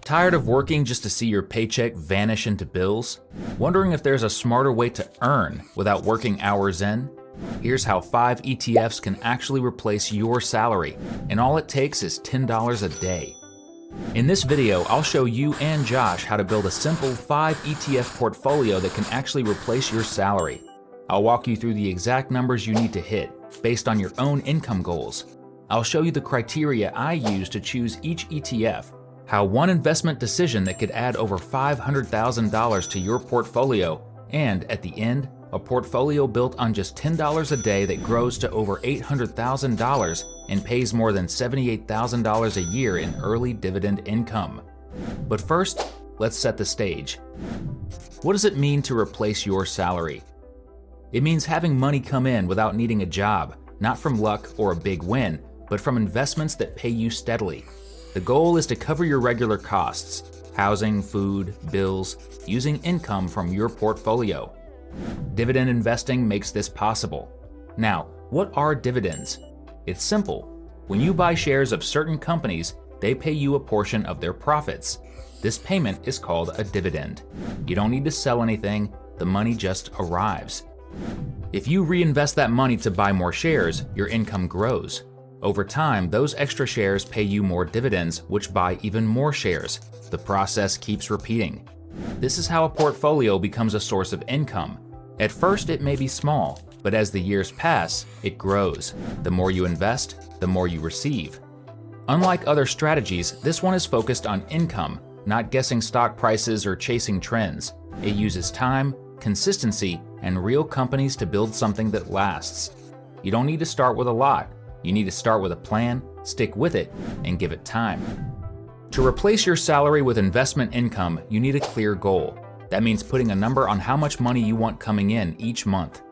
Tired of working just to see your paycheck vanish into bills? Wondering if there's a smarter way to earn without working hours in? Here's how 5 ETFs can actually replace your salary, and all it takes is $10 a day. In this video, I'll show you and Josh how to build a simple 5 ETF portfolio that can actually replace your salary. I'll walk you through the exact numbers you need to hit based on your own income goals. I'll show you the criteria I use to choose each ETF, how one investment decision that could add over $500,000 to your portfolio, and at the end, a portfolio built on just $10 a day that grows to over $800,000 and pays more than $78,000 a year in early dividend income. But first, let's set the stage. What does it mean to replace your salary? It means having money come in without needing a job, not from luck or a big win, but from investments that pay you steadily. The goal is to cover your regular costs, housing, food, bills, using income from your portfolio. Dividend investing makes this possible. Now, what are dividends? It's simple. When you buy shares of certain companies, they pay you a portion of their profits. This payment is called a dividend. You don't need to sell anything, the money just arrives. If you reinvest that money to buy more shares, your income grows. Over time, those extra shares pay you more dividends, which buy even more shares. The process keeps repeating. This is how a portfolio becomes a source of income. At first, it may be small, but as the years pass, it grows. The more you invest, the more you receive. Unlike other strategies, this one is focused on income, not guessing stock prices or chasing trends. It uses time, consistency, and real companies to build something that lasts. You don't need to start with a lot. You need to start with a plan, stick with it, and give it time. To replace your salary with investment income, you need a clear goal. That means putting a number on how much money you want coming in each month.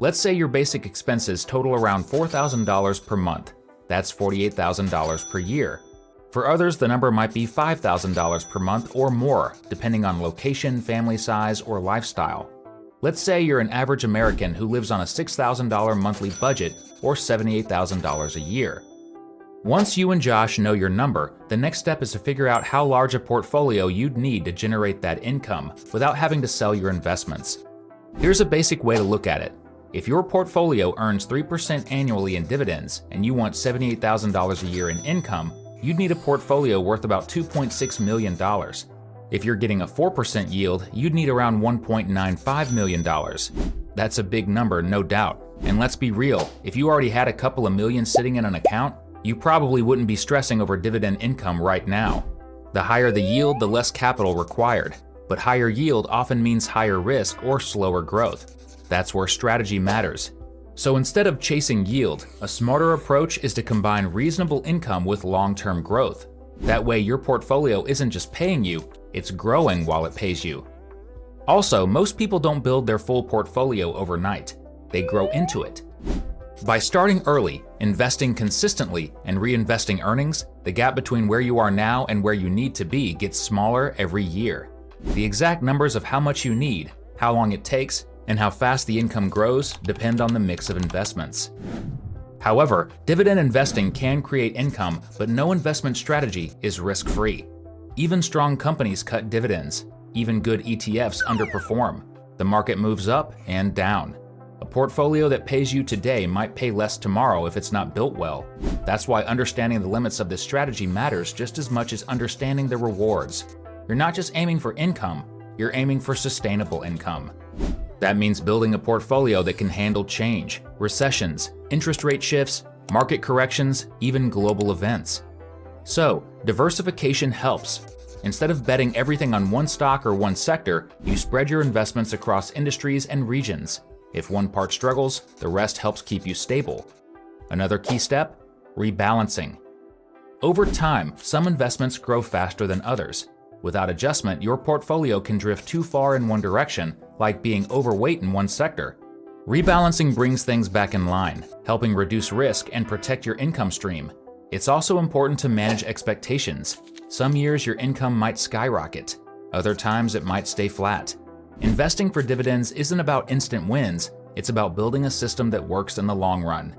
Let's say your basic expenses total around $4,000 per month. That's $48,000 per year. For others, the number might be $5,000 per month or more, depending on location, family size, or lifestyle. Let's say you're an average American who lives on a $6,000 monthly budget or $78,000 a year. Once you and Josh know your number, the next step is to figure out how large a portfolio you'd need to generate that income without having to sell your investments. Here's a basic way to look at it. If your portfolio earns 3% annually in dividends and you want $78,000 a year in income, you'd need a portfolio worth about $2.6 million. If you're getting a 4% yield, you'd need around $1.95 million. That's a big number, no doubt. And let's be real, if you already had a couple of million sitting in an account, you probably wouldn't be stressing over dividend income right now. The higher the yield, the less capital required. But higher yield often means higher risk or slower growth. That's where strategy matters. So instead of chasing yield, a smarter approach is to combine reasonable income with long-term growth. That way your portfolio isn't just paying you, it's growing while it pays you. Also, most people don't build their full portfolio overnight. They grow into it. By starting early, investing consistently, and reinvesting earnings, the gap between where you are now and where you need to be gets smaller every year. The exact numbers of how much you need, how long it takes, and how fast the income grows depend on the mix of investments. However, dividend investing can create income, but no investment strategy is risk-free. Even strong companies cut dividends. Even good ETFs underperform. The market moves up and down. A portfolio that pays you today might pay less tomorrow if it's not built well. That's why understanding the limits of this strategy matters just as much as understanding the rewards. You're not just aiming for income, you're aiming for sustainable income. That means building a portfolio that can handle change, recessions, interest rate shifts, market corrections, even global events. So, diversification helps. Instead of betting everything on one stock or one sector, you spread your investments across industries and regions. If one part struggles, the rest helps keep you stable. Another key step? Rebalancing. Over time, some investments grow faster than others. Without adjustment, your portfolio can drift too far in one direction, like being overweight in one sector. Rebalancing brings things back in line, helping reduce risk and protect your income stream. It's also important to manage expectations. Some years your income might skyrocket. Other times it might stay flat. Investing for dividends isn't about instant wins, it's about building a system that works in the long run.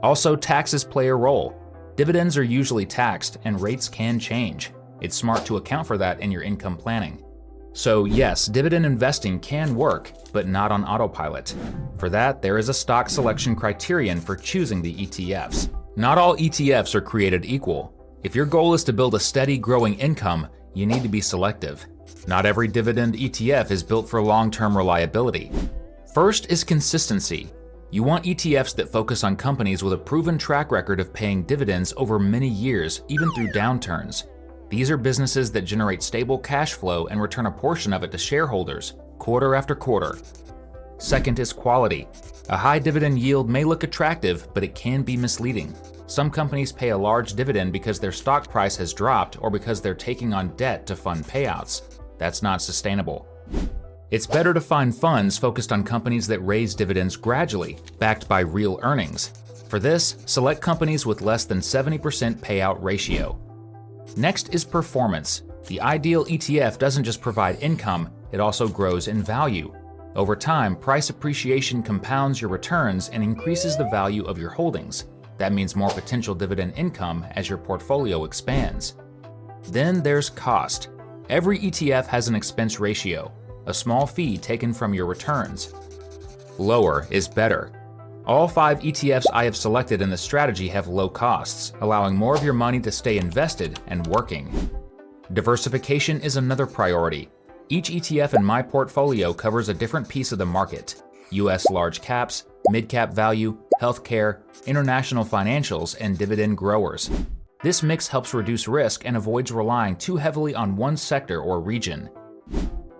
Also, taxes play a role. Dividends are usually taxed and rates can change. It's smart to account for that in your income planning. So yes, dividend investing can work, but not on autopilot. For that, there is a stock selection criterion for choosing the ETFs. Not all ETFs are created equal. If your goal is to build a steady, growing income, you need to be selective. Not every dividend ETF is built for long-term reliability. First is consistency. You want ETFs that focus on companies with a proven track record of paying dividends over many years, even through downturns. These are businesses that generate stable cash flow and return a portion of it to shareholders, quarter after quarter. Second is quality. A high dividend yield may look attractive, but it can be misleading. Some companies pay a large dividend because their stock price has dropped or because they're taking on debt to fund payouts. That's not sustainable. It's better to find funds focused on companies that raise dividends gradually, backed by real earnings. For this, select companies with less than 70% payout ratio. Next is performance. The ideal ETF doesn't just provide income, it also grows in value. Over time, price appreciation compounds your returns and increases the value of your holdings. That means more potential dividend income as your portfolio expands. Then there's cost. Every ETF has an expense ratio, a small fee taken from your returns. Lower is better. All 5 ETFs I have selected in this strategy have low costs, allowing more of your money to stay invested and working. Diversification is another priority. Each ETF in my portfolio covers a different piece of the market: US large caps, mid-cap value, healthcare, international financials, and dividend growers. This mix helps reduce risk and avoids relying too heavily on one sector or region.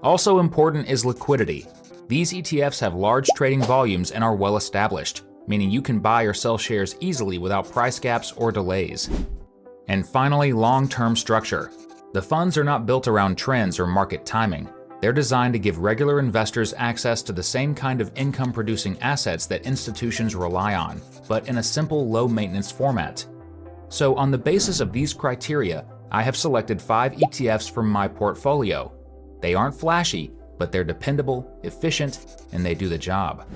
Also important is liquidity. These ETFs have large trading volumes and are well established, meaning you can buy or sell shares easily without price gaps or delays. And finally, long-term structure. The funds are not built around trends or market timing. They're designed to give regular investors access to the same kind of income-producing assets that institutions rely on, but in a simple, low-maintenance format. So on the basis of these criteria, I have selected 5 ETFs from my portfolio. They aren't flashy, but they're dependable, efficient, and they do the job.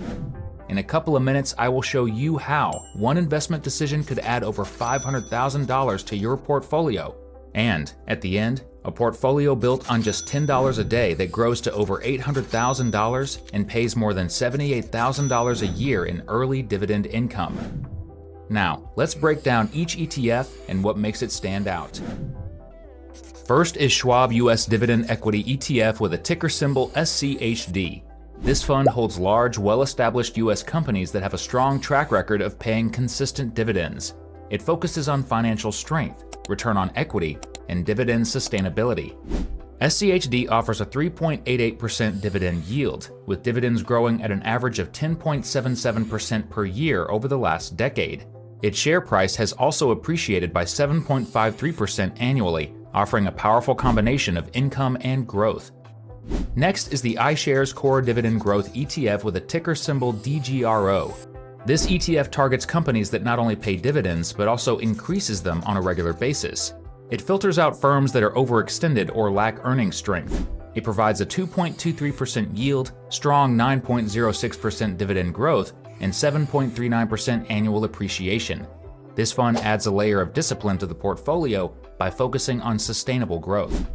In a couple of minutes, I will show you how one investment decision could add over $500,000 to your portfolio. And at the end, a portfolio built on just $10 a day that grows to over $800,000 and pays more than $78,000 a year in early dividend income. Now, let's break down each ETF and what makes it stand out. First is Schwab US Dividend Equity ETF with a ticker symbol SCHD. This fund holds large, well-established US companies that have a strong track record of paying consistent dividends. It focuses on financial strength, return on equity, and dividend sustainability. SCHD offers a 3.88% dividend yield, with dividends growing at an average of 10.77% per year over the last decade. Its share price has also appreciated by 7.53% annually, offering a powerful combination of income and growth. Next is the iShares Core Dividend Growth ETF with a ticker symbol DGRO. This ETF targets companies that not only pay dividends, but also increases them on a regular basis. It filters out firms that are overextended or lack earning strength. It provides a 2.23% yield, strong 9.06% dividend growth, and 7.39% annual appreciation. This fund adds a layer of discipline to the portfolio by focusing on sustainable growth.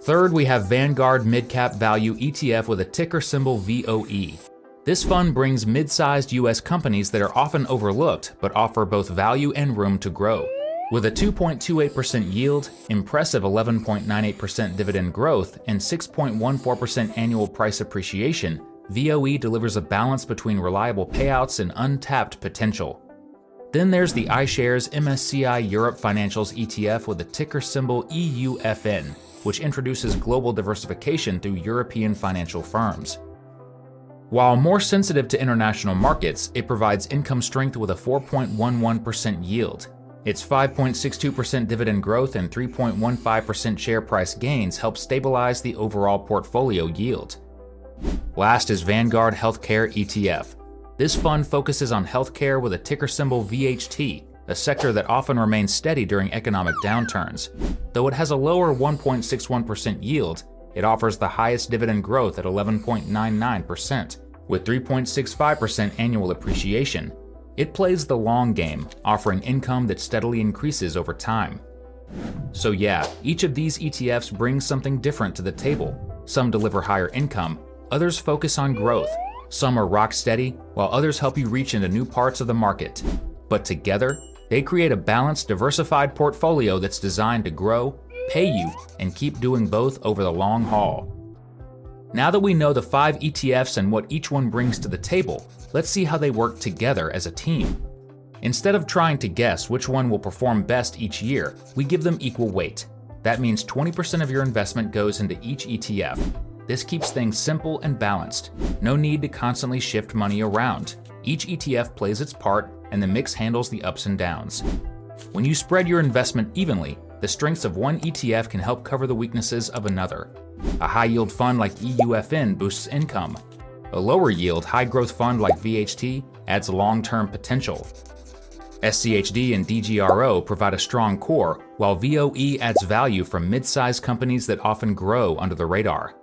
Third, we have Vanguard Mid-Cap Value ETF with a ticker symbol VOE. This fund brings mid-sized US companies that are often overlooked but offer both value and room to grow. With a 2.28% yield, impressive 11.98% dividend growth, and 6.14% annual price appreciation, VOE delivers a balance between reliable payouts and untapped potential. Then there's the iShares MSCI Europe Financials ETF with the ticker symbol EUFN, which introduces global diversification through European financial firms. While more sensitive to international markets, it provides income strength with a 4.11% yield. Its 5.62% dividend growth and 3.15% share price gains help stabilize the overall portfolio yield. Last is Vanguard Healthcare ETF. This fund focuses on healthcare with a ticker symbol VHT, a sector that often remains steady during economic downturns. Though it has a lower 1.61% yield, it offers the highest dividend growth at 11.99%, with 3.65% annual appreciation. It plays the long game, offering income that steadily increases over time. So yeah, each of these ETFs brings something different to the table. Some deliver higher income, others focus on growth. Some are rock steady, while others help you reach into new parts of the market. But together, they create a balanced, diversified portfolio that's designed to grow, pay you, and keep doing both over the long haul. Now that we know the 5 ETFs and what each one brings to the table, let's see how they work together as a team. Instead of trying to guess which one will perform best each year, we give them equal weight. That means 20% of your investment goes into each ETF. This keeps things simple and balanced. No need to constantly shift money around. Each ETF plays its part, and the mix handles the ups and downs. When you spread your investment evenly, the strengths of one ETF can help cover the weaknesses of another. A high-yield fund like EUFN boosts income. A lower-yield, high-growth fund like VHT adds long-term potential. SCHD and DGRO provide a strong core, while VOE adds value from mid-sized companies that often grow under the radar.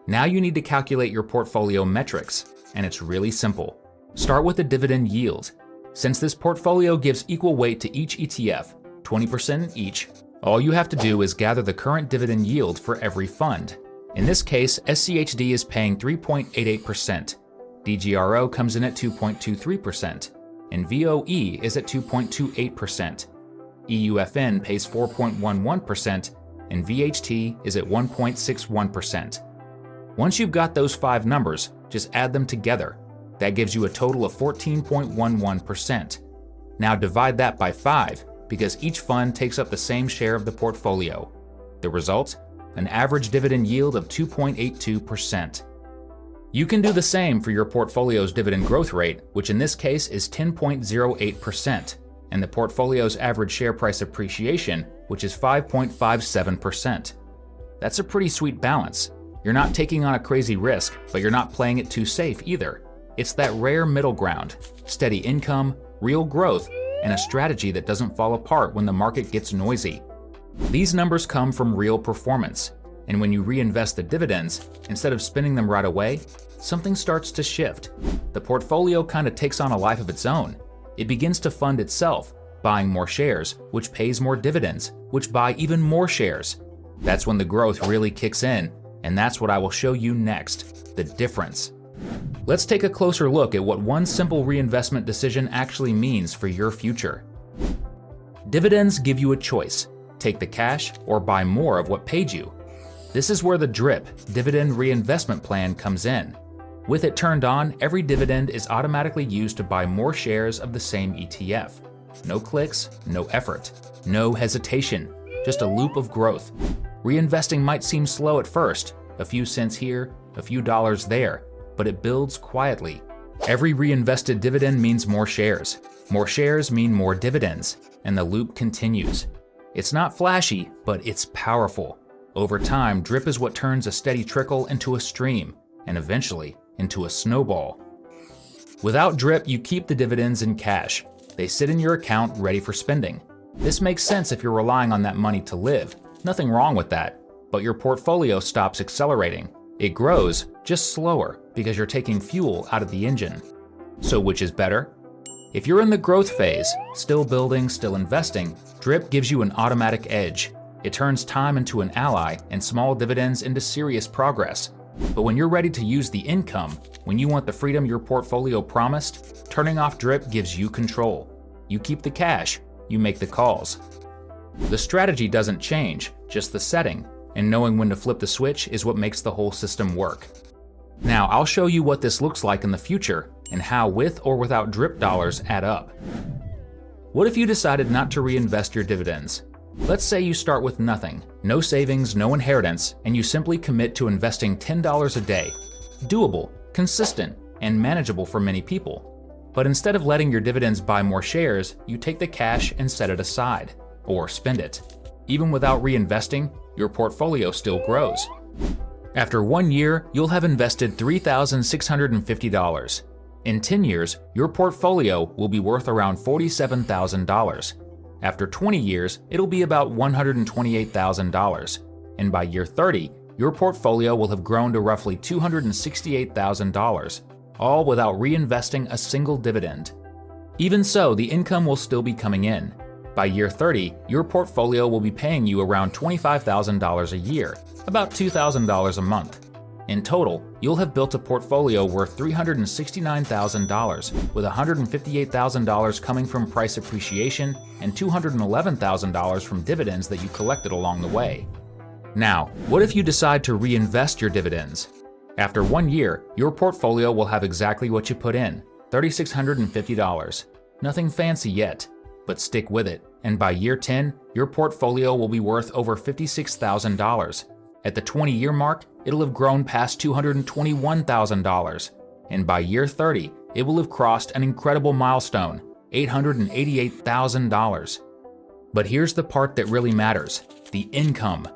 Now you need to calculate your portfolio metrics, and it's really simple. Start with the dividend yield. Since this portfolio gives equal weight to each ETF, 20% each, all you have to do is gather the current dividend yield for every fund. In this case, SCHD is paying 3.88%, DGRO comes in at 2.23%, and VOE is at 2.28%. EUFN pays 4.11%, and VHT is at 1.61%. Once you've got those 5 numbers, just add them together. That gives you a total of 14.11%. Now divide that by 5, because each fund takes up the same share of the portfolio. The result? An average dividend yield of 2.82%. You can do the same for your portfolio's dividend growth rate, which in this case is 10.08%, and the portfolio's average share price appreciation, which is 5.57%. That's a pretty sweet balance. You're not taking on a crazy risk, but you're not playing it too safe either. It's that rare middle ground, steady income, real growth, and a strategy that doesn't fall apart when the market gets noisy. These numbers come from real performance, and when you reinvest the dividends, instead of spending them right away, something starts to shift. The portfolio kind of takes on a life of its own. It begins to fund itself, buying more shares, which pays more dividends, which buy even more shares. That's when the growth really kicks in, and that's what I will show you next, the difference. Let's take a closer look at what one simple reinvestment decision actually means for your future. Dividends give you a choice: take the cash or buy more of what paid you. This is where the DRIP, Dividend Reinvestment Plan, comes in. With it turned on, every dividend is automatically used to buy more shares of the same ETF. No clicks, no effort, no hesitation, just a loop of growth. Reinvesting might seem slow at first, a few cents here, a few dollars there, but it builds quietly. Every reinvested dividend means more shares. More shares mean more dividends, and the loop continues. It's not flashy, but it's powerful. Over time, DRIP is what turns a steady trickle into a stream, and eventually into a snowball. Without DRIP, you keep the dividends in cash. They sit in your account ready for spending. This makes sense if you're relying on that money to live. Nothing wrong with that. But your portfolio stops accelerating. It grows, just slower, because you're taking fuel out of the engine. So which is better? If you're in the growth phase, still building, still investing, DRIP gives you an automatic edge. It turns time into an ally and small dividends into serious progress. But when you're ready to use the income, when you want the freedom your portfolio promised, turning off DRIP gives you control. You keep the cash, you make the calls. The strategy doesn't change, just the setting, and knowing when to flip the switch is what makes the whole system work. Now I'll show you what this looks like in the future and how with or without DRIP dollars add up. What if you decided not to reinvest your dividends? Let's say you start with nothing, no savings, no inheritance, and you simply commit to investing $10 a day. Doable, consistent, and manageable for many people. But instead of letting your dividends buy more shares, you take the cash and set it aside, or spend it. Even without reinvesting, your portfolio still grows. After 1 year, you'll have invested $3,650. In 10 years, your portfolio will be worth around $47,000. After 20 years, it'll be about $128,000. And by year 30, your portfolio will have grown to roughly $268,000, all without reinvesting a single dividend. Even so, the income will still be coming in. By year 30, your portfolio will be paying you around $25,000 a year, about $2,000 a month. In total, you'll have built a portfolio worth $369,000, with $158,000 coming from price appreciation and $211,000 from dividends that you collected along the way. Now, what if you decide to reinvest your dividends? After 1 year, your portfolio will have exactly what you put in, $3,650. Nothing fancy yet, but stick with it, and by year 10, your portfolio will be worth over $56,000. At the 20-year mark, it'll have grown past $221,000. And by year 30, it will have crossed an incredible milestone, $888,000. But here's the part that really matters, the income.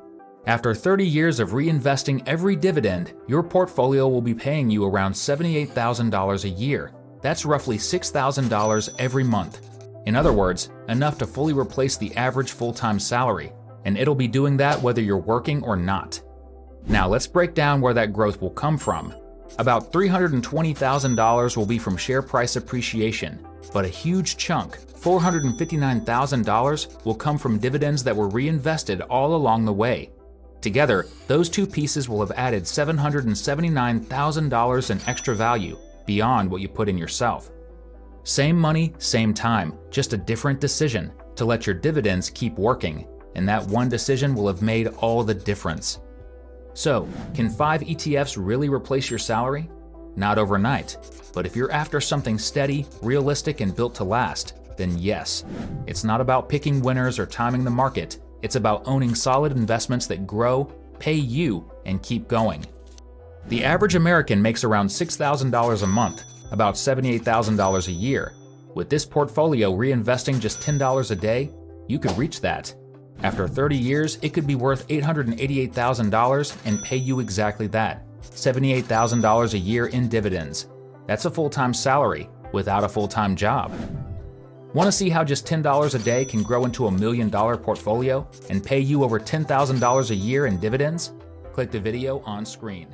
After 30 years of reinvesting every dividend, your portfolio will be paying you around $78,000 a year. That's roughly $6,000 every month. In other words, enough to fully replace the average full-time salary. And it'll be doing that whether you're working or not. Now let's break down where that growth will come from. About $320,000 will be from share price appreciation, but a huge chunk, $459,000, will come from dividends that were reinvested all along the way. Together, those two pieces will have added $779,000 in extra value beyond what you put in yourself. Same money, same time, just a different decision to let your dividends keep working. And that one decision will have made all the difference. So, can 5 ETFs really replace your salary? Not overnight, but if you're after something steady, realistic, and built to last, then yes. It's not about picking winners or timing the market, it's about owning solid investments that grow, pay you, and keep going. The average American makes around $6,000 a month, about $78,000 a year. With this portfolio reinvesting just $10 a day, you could reach that. After 30 years, it could be worth $888,000 and pay you exactly that, $78,000 a year in dividends. That's a full-time salary without a full-time job. Want to see how just $10 a day can grow into a $1 million portfolio and pay you over $10,000 a year in dividends? Click the video on screen.